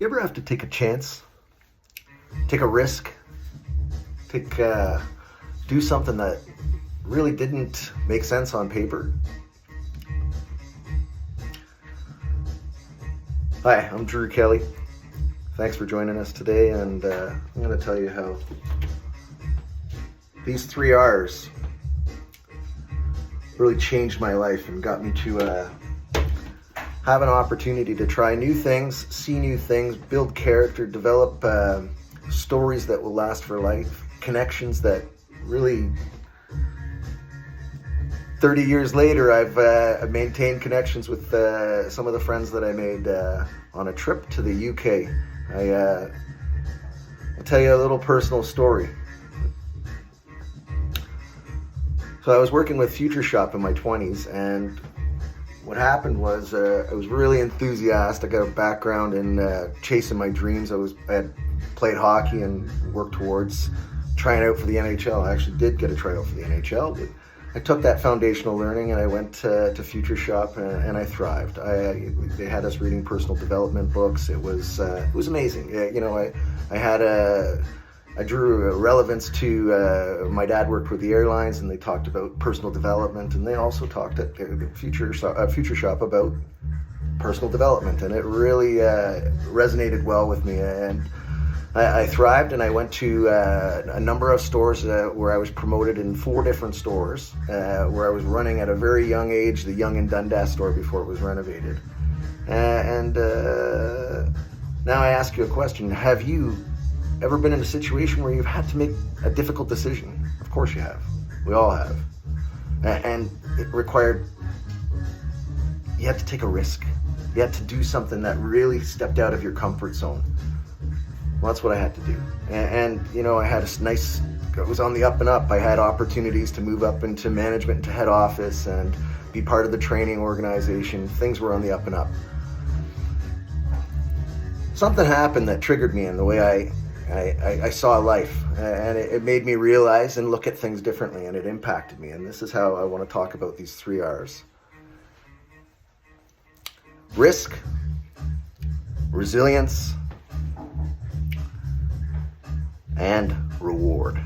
You ever have to take a chance, take a risk, do something that really didn't make sense on paper? Hi, I'm Drew Kelly. Thanks for joining us today, and I'm going to tell you how these 3 R's really changed my life and got me to have an opportunity to try new things, see new things, build character, develop stories that will last for life, connections that really 30 years later I've maintained connections with some of the friends that I made on a trip to the UK. I'll tell you a little personal story. So I was working with Future Shop in my 20s, and what happened was I was really enthusiastic. I got a background in chasing my dreams. I had played hockey and worked towards trying out for the NHL. I actually did get a tryout for the NHL, but I took that foundational learning and I went to Future Shop and I thrived. They had us reading personal development books. It was amazing. I drew a relevance to my dad worked with the airlines, and they talked about personal development, and they also talked at Future Shop about personal development, and it really resonated well with me. And I thrived, and I went to a number of stores where I was promoted in 4 different stores, where I was running at a very young age, the Yonge and Dundas store before it was renovated. And now I ask you a question: have you ever been in a situation where you've had to make a difficult decision? Of course you have. We all have. And it required, you had to take a risk. You had to do something that really stepped out of your comfort zone. Well, that's what I had to do. And I had it was on the up and up. I had opportunities to move up into management, into head office, and be part of the training organization. Things were on the up and up. Something happened that triggered me in the way I saw life, and it made me realize and look at things differently, and it impacted me. And this is how I want to talk about these 3 R's. Risk, resilience, and reward.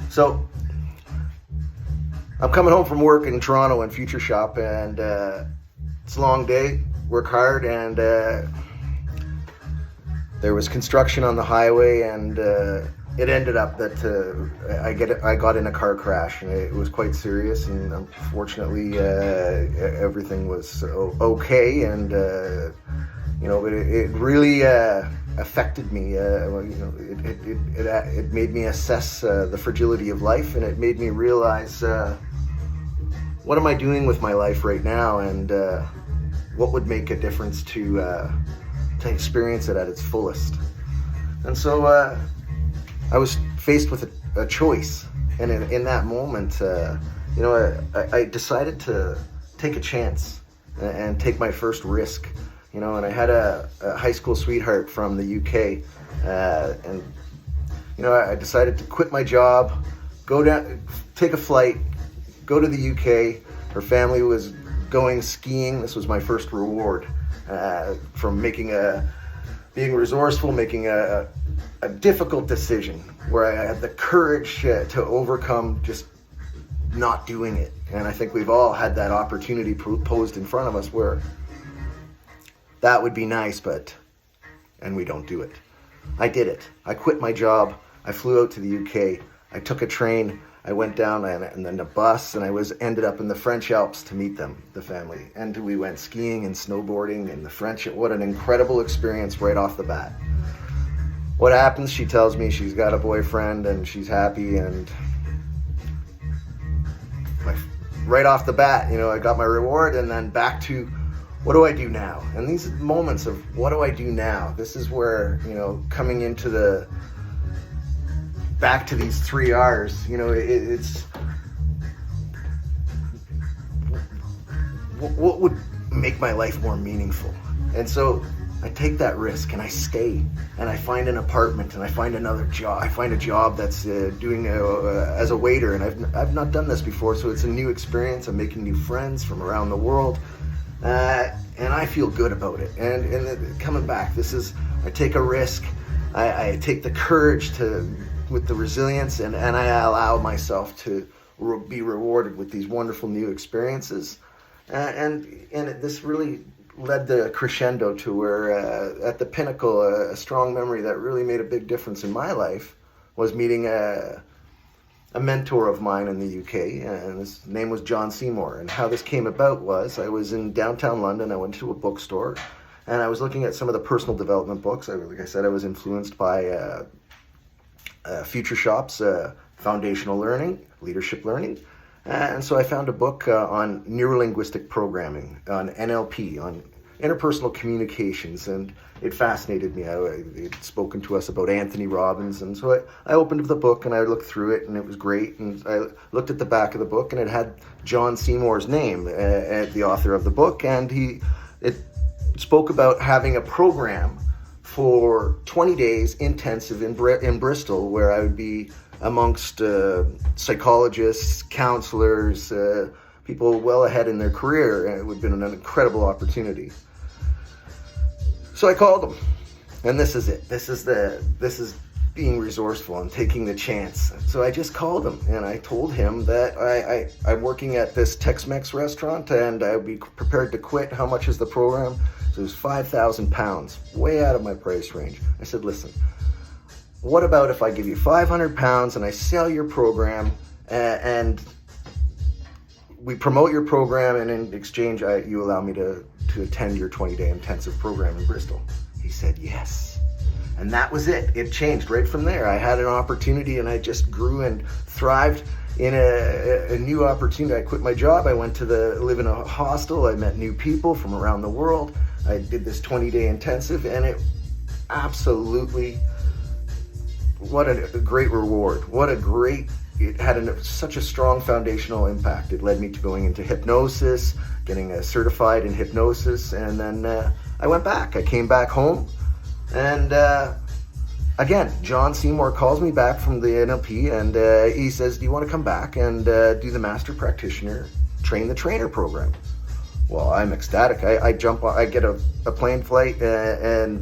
So I'm coming home from work in Toronto in Future Shop, and it's a long day, work hard, and there was construction on the highway, and it ended up that I got in a car crash, and it was quite serious. And unfortunately, everything was okay, and but it really affected me. It made me assess the fragility of life, and it made me realize what am I doing with my life right now, and what would make a difference to experience it at its fullest. And so I was faced with a choice, and in that moment, I decided to take a chance and take my first risk. And I had a high school sweetheart from the UK, and I decided to quit my job, go down, take a flight, go to the UK. Her family was going skiing. This was my first reward. From being resourceful, making a difficult decision where I had the courage to overcome just not doing it. And I think we've all had that opportunity posed in front of us where that would be nice, and we don't do it. I did it. I quit my job. I flew out to the UK. I took a train. I went down and then a bus, and I ended up in the French Alps to meet them, the family. And we went skiing and snowboarding in the French. What an incredible experience right off the bat. What happens? She tells me she's got a boyfriend and she's happy, and right off the bat, I got my reward, and then back to what do I do now? And these moments of what do I do now? This is where, coming into back to these 3 R's, it's what would make my life more meaningful. And so I take that risk, and I stay, and I find an apartment, and I find another job. I find a job that's doing as a waiter, and I've not done this before, so it's a new experience. I'm making new friends from around the world, and I feel good about it. And coming back, I take a risk, I take the courage with the resilience, and I allow myself to be rewarded with these wonderful new experiences. And this really led the crescendo to where, at the pinnacle, a strong memory that really made a big difference in my life was meeting a mentor of mine in the UK, and his name was John Seymour. And how this came about was, I was in downtown London. I went to a bookstore, and I was looking at some of the personal development books. Like I said, I was influenced by Future Shop's Foundational Learning, Leadership Learning. And so I found a book on neurolinguistic programming, on NLP, on interpersonal communications, and it fascinated me. It had spoken to us about Anthony Robbins, and so I opened up the book and I looked through it, and it was great. And I looked at the back of the book, and it had John Seymour's name, the author of the book, and it spoke about having a program for 20 days intensive in Bristol, where I would be amongst psychologists, counselors, people well ahead in their career, and it would have been an incredible opportunity. So I called him, and this is it. This is being resourceful and taking the chance. So I just called him, and I told him that I'm working at this Tex-Mex restaurant, and I'd be prepared to quit. How much is the program? So it was £5,000, way out of my price range. I said, listen, what about if I give you £500 and I sell your program, and we promote your program, and in exchange you allow me to attend your 20-day intensive program in Bristol? He said yes. And that was it. It changed right from there. I had an opportunity, and I just grew and thrived in a new opportunity. I quit my job. I went to live in a hostel. I met new people from around the world. I did this 20-day intensive, and it absolutely, what a great reward. It had such a strong foundational impact. It led me to going into hypnosis, getting certified in hypnosis, and then I went back. I came back home, and again, John Seymour calls me back from the NLP, and he says, do you want to come back and do the Master Practitioner Train the Trainer program? Well, I'm ecstatic. I get a plane flight and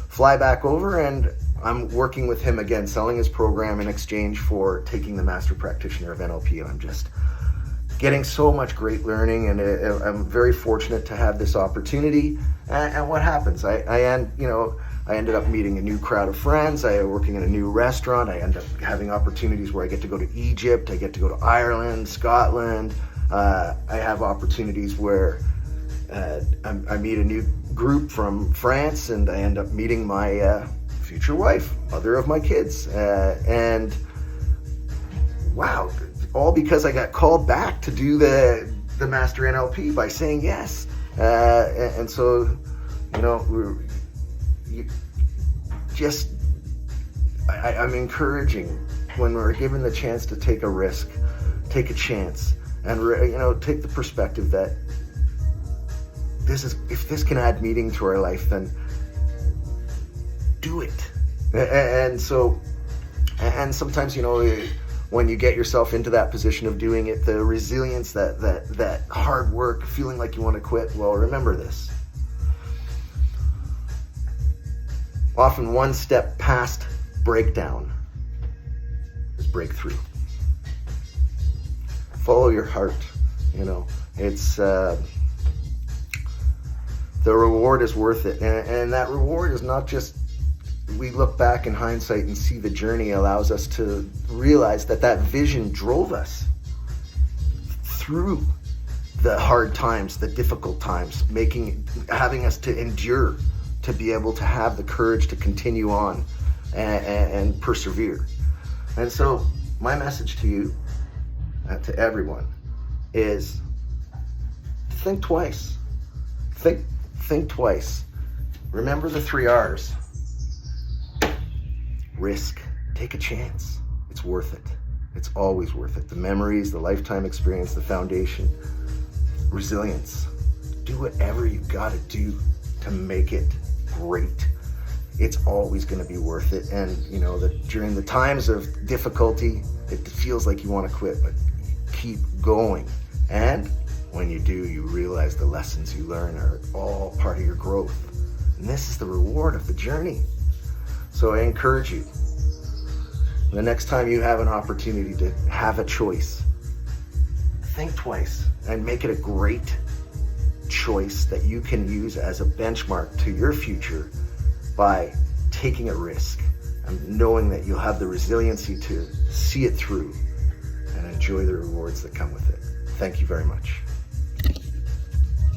fly back over, and I'm working with him again, selling his program in exchange for taking the Master Practitioner of NLP, and I'm just getting so much great learning, and I'm very fortunate to have this opportunity. And what happens? I ended up meeting a new crowd of friends. I working in a new restaurant. I end up having opportunities where I get to go to Egypt. I get to go to Ireland, Scotland. I have opportunities where I meet a new group from France, and I end up meeting my future wife, mother of my kids, and wow, all because I got called back to do the Master NLP by saying yes. And so, I'm encouraging, when we're given the chance to take a risk, take a chance, and take the perspective that if this can add meaning to our life, then do it. And sometimes, when you get yourself into that position of doing it, the resilience, that hard work, feeling like you want to quit, well, remember this. Often one step past breakdown is breakthrough. Follow your heart. It's the reward is worth it, and that reward is not just, we look back in hindsight and see the journey allows us to realize that vision drove us through the hard times, the difficult times, having us to endure, to be able to have the courage to continue on and persevere. And so my message to you, to everyone, is think twice. Think twice. Remember the 3 R's. Risk. Take a chance. It's worth it. It's always worth it. The memories, the lifetime experience, the foundation. Resilience. Do whatever you gotta do to make it great. It's always gonna be worth it. And during the times of difficulty, it feels like you wanna quit, but keep going. And when you do, you realize the lessons you learn are all part of your growth. And this is the reward of the journey. So I encourage you, the next time you have an opportunity to have a choice, think twice and make it a great choice that you can use as a benchmark to your future by taking a risk and knowing that you'll have the resiliency to see it through and enjoy the rewards that come with it. Thank you very much.